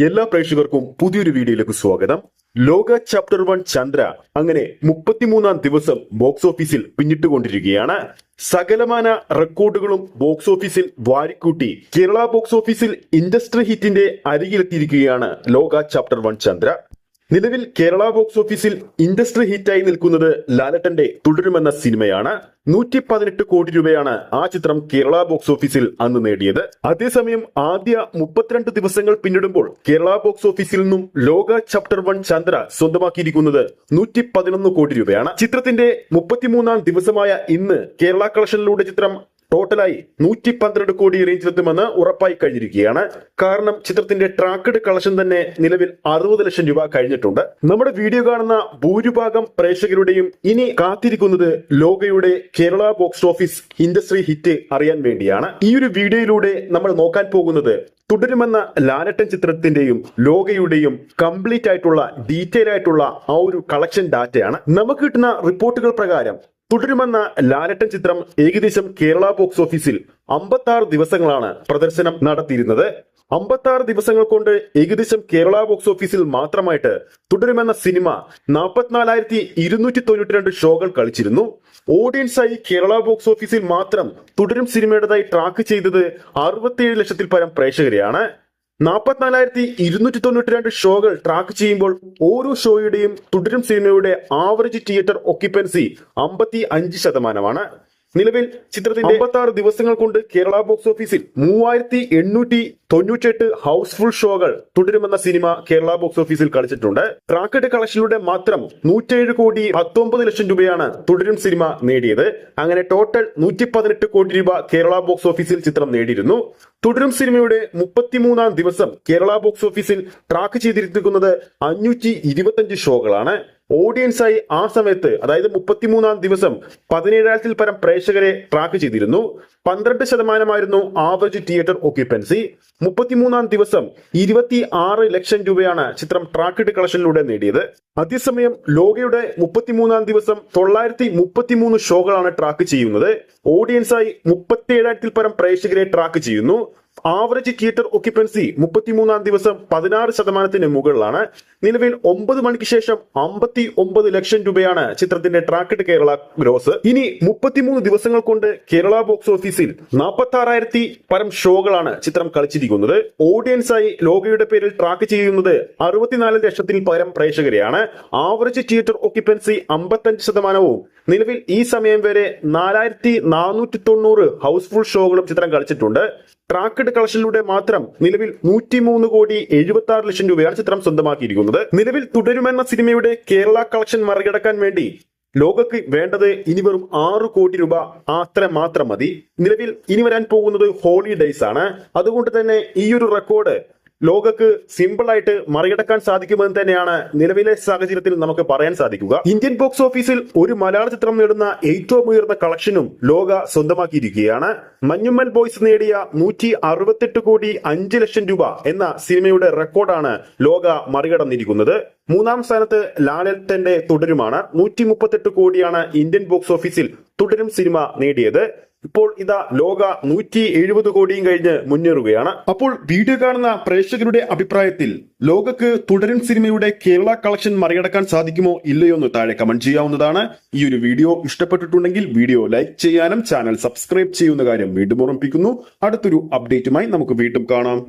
എല്ലാ പ്രേക്ഷകർക്കും പുതിയൊരു വീഡിയോയിലേക്ക് സ്വാഗതം. ലോക ചാപ്റ്റർ 1 ചന്ദ്ര അങ്ങനെ 33-ാം ദിവസം ബോക്സ് ഓഫീസിൽ പിന്നിട്ടുകൊണ്ടിരിക്കുകയാണ്. സകലമാന റെക്കോർഡുകളും ബോക്സ് ഓഫീസിൽ വാരിക്കൂട്ടി കേരള ബോക്സ് ഓഫീസിൽ ഇൻഡസ്ട്രി ഹിറ്റിന്റെ അരികിലെത്തിയിരിക്കുകയാണ് ലോക ചാപ്റ്റർ 1 ചന്ദ്ര. നിലവിൽ കേരള ബോക്സ് ഓഫീസിൽ ഇൻഡസ്ട്രി ഹിറ്റായി നിൽക്കുന്നത് ലാലട്ടന്റെ തുടരുമെന്ന സിനിമയാണ്. 118 കോടി രൂപയാണ് ആ ചിത്രം കേരള ബോക്സ് ഓഫീസിൽ അന്ന് നേടിയത്. അതേസമയം ആദ്യ 32 ദിവസങ്ങൾ പിന്നിടുമ്പോൾ കേരള ബോക്സ് ഓഫീസിൽ നിന്നും ലോക ചാപ്റ്റർ 1 ചന്ദ്ര സ്വന്തമാക്കിയിരിക്കുന്നത് 111 കോടി രൂപയാണ്. ചിത്രത്തിന്റെ 33-ാം ദിവസമായ ഇന്ന് കേരള കളക്ഷനിലൂടെ ചിത്രം ടോട്ടലായി 112 കോടി റേഞ്ചിലെത്തുമെന്ന് ഉറപ്പായി കഴിഞ്ഞിരിക്കുകയാണ്. കാരണം ചിത്രത്തിന്റെ ട്രാക്കഡ് കളക്ഷൻ തന്നെ നിലവിൽ 60 ലക്ഷം രൂപ കഴിഞ്ഞിട്ടുണ്ട്. നമ്മുടെ വീഡിയോ കാണുന്ന ഭൂരിഭാഗം പ്രേക്ഷകരുടെയും ഇനി കാത്തിരിക്കുന്നത് ലോകയുടെ Kerala box office industry hit അറിയാൻ വേണ്ടിയാണ്. ഈ ഒരു വീഡിയോയിലൂടെ നമ്മൾ നോക്കാൻ പോകുന്നത് തുടരുമെന്ന ലാലട്ടൻ ചിത്രത്തിന്റെയും ലോകയുടെയും കംപ്ലീറ്റ് ആയിട്ടുള്ള ഡീറ്റെയിൽ ആയിട്ടുള്ള ആ ഒരു കളക്ഷൻ ഡാറ്റയാണ്. നമുക്ക് കിട്ടുന്ന റിപ്പോർട്ടുകൾ പ്രകാരം തുടരുമെന്ന ലാലട്ടൻ ചിത്രം ഏകദേശം കേരള ബോക്സ് ഓഫീസിൽ 56 ദിവസങ്ങളാണ് പ്രദർശനം നടത്തിയിരുന്നത്. 56 ദിവസങ്ങൾ കൊണ്ട് ഏകദേശം കേരള ബോക്സ് ഓഫീസിൽ മാത്രമായിട്ട് തുടരുമെന്ന സിനിമ 44,292 ഷോകൾ കളിച്ചിരുന്നു. ഓഡിയൻസായി കേരള ബോക്സ് ഓഫീസിൽ മാത്രം തുടരും സിനിമയുടേതായി ട്രാക്ക് ചെയ്തത് 67 ലക്ഷത്തിൽ പരം പ്രേക്ഷകരെയാണ്. 44,292 ഷോകൾ ട്രാക്ക് ചെയ്യുമ്പോൾ ഓരോ ഷോയുടെയും തുടരും സിനിമയുടെ ആവറേജ് തിയേറ്റർ ഒക്യുപ്പൻസി 55%. നിലവിൽ ചിത്രത്തിന്റെ 56 ദിവസങ്ങൾ കൊണ്ട് കേരള ബോക്സ് ഓഫീസിൽ 3,898 ഹൗസ്ഫുൾ ഷോകൾ തുടരുമെന്ന സിനിമ കേരള ബോക്സ് ഓഫീസിൽ കളിച്ചിട്ടുണ്ട്. ട്രാക്കഡ് കളക്ഷനിലൂടെ മാത്രം 107 കോടി 19 ലക്ഷം രൂപയാണ് തുടരും സിനിമ നേടിയത്. അങ്ങനെ ടോട്ടൽ 118 കോടി രൂപ കേരള ബോക്സ് ഓഫീസിൽ ചിത്രം നേടിയിരുന്നു. തുടരും സിനിമയുടെ 33-ാം ദിവസം കേരള ബോക്സ് ഓഫീസിൽ ട്രാക്ക് ചെയ്തിരിക്കുന്നത് 525 ഷോകളാണ്. ഓഡിയൻസായി ആ സമയത്ത് അതായത് 33-ാം ദിവസം 17,000-ൽ പരം പ്രേക്ഷകരെ ട്രാക്ക് ചെയ്തിരുന്നു. 12% ആവറേജ് തിയേറ്റർ ഒക്യുപ്പൻസി. 33-ാം ദിവസം 26 ലക്ഷം രൂപയാണ് ചിത്രം ട്രാക്കഡ് കളക്ഷനിലൂടെ നേടിയത്. അതേസമയം ലോകയുടെ 33-ാം ദിവസം 933 ഷോകളാണ് ട്രാക്ക് ചെയ്യുന്നത്. ഓഡിയൻസായി 37,000-ൽ പരം പ്രേക്ഷകരെ ട്രാക്ക് ചെയ്യുന്നു. ആവറേജ് തിയേറ്റർ ഒക്യുപ്പൻസി 33-ാം ദിവസം 16% മുകളിലാണ്. നിലവിൽ 9 മണിക്ക് ശേഷം 59 ലക്ഷം രൂപയാണ് ചിത്രത്തിന്റെ ട്രാക്കഡ് കേരള ഗ്രോസ്. ഇനി 33 ദിവസങ്ങൾ കൊണ്ട് കേരള ബോക്സ് ഓഫീസിൽ 46,000 പരം ഷോകളാണ് ചിത്രം കളിച്ചിരിക്കുന്നത്. ഓഡിയൻസായി ലോകയുടെ പേരിൽ ട്രാക്ക് ചെയ്യുന്നത് 64 ലക്ഷത്തിൽ പരം പ്രേക്ഷകരെയാണ്. Average theatre occupancy 55%. നിലവിൽ ഈ സമയം വരെ 4,490 ഹൗസ്ഫുൾ ഷോകളും ചിത്രം കളിച്ചിട്ടുണ്ട്. ട്രാക്കഡ് കളക്ഷനിലൂടെ മാത്രം നിലവിൽ 103 കോടി 76 ലക്ഷം രൂപയാണ് ചിത്രം സ്വന്തമാക്കിയിരിക്കുന്നത്. നിലവിൽ തുടരുമെന്ന സിനിമയുടെ കേരള കളക്ഷൻ മറികടക്കാൻ വേണ്ടി ലോകക്ക് വേണ്ടത് ഇനി വെറും 6 കോടി രൂപ അത്ര മാത്രം മതി. നിലവിൽ ഇനി വരാൻ പോകുന്നത് ഹോളിഡേയ്സ് ആണ്. അതുകൊണ്ട് തന്നെ ഈ ഒരു റെക്കോർഡ് ലോകക്ക് സിമ്പിൾ ആയിട്ട് മറികടക്കാൻ സാധിക്കുമെന്ന് തന്നെയാണ് നിലവിലെ സാഹചര്യത്തിൽ നമുക്ക് പറയാൻ സാധിക്കുക. ഇന്ത്യൻ ബോക്സ് ഓഫീസിൽ ഒരു മലയാള ചിത്രം നേടുന്ന ഏറ്റവും ഉയർന്ന കളക്ഷനും ലോക സ്വന്തമാക്കിയിരിക്കുകയാണ്. മഞ്ഞുമ്മൽ ബോയ്സ് നേടിയ 168 കോടി 5 ലക്ഷം രൂപ എന്ന സിനിമയുടെ റെക്കോർഡാണ് ലോക മറികടന്നിരിക്കുന്നത്. 3-ാം സ്ഥാനത്ത് ലാലട്ടന്റെ തുടരുമാണ്. 138 കോടിയാണ് ഇന്ത്യൻ ബോക്സ് ഓഫീസിൽ തുടരും സിനിമ നേടിയത്. ഇപ്പോൾ ഇതാ ലോക 170 കോടിയും കഴിഞ്ഞ് മുന്നേറുകയാണ്. അപ്പോൾ വീഡിയോ കാണുന്ന പ്രേക്ഷകരുടെ അഭിപ്രായത്തിൽ ലോകക്ക് തുടരും സിനിമയുടെ കേരള കളക്ഷൻ മറികടക്കാൻ സാധിക്കുമോ ഇല്ലയോ എന്ന് താഴെ കമന്റ് ചെയ്യാവുന്നതാണ്. ഈ ഒരു വീഡിയോ ഇഷ്ടപ്പെട്ടിട്ടുണ്ടെങ്കിൽ വീഡിയോ ലൈക്ക് ചെയ്യാനും ചാനൽ സബ്സ്ക്രൈബ് ചെയ്യുന്ന കാര്യം വീണ്ടും ഓർമ്മിപ്പിക്കുന്നു. അടുത്തൊരു അപ്ഡേറ്റുമായി നമുക്ക് വീണ്ടും കാണാം.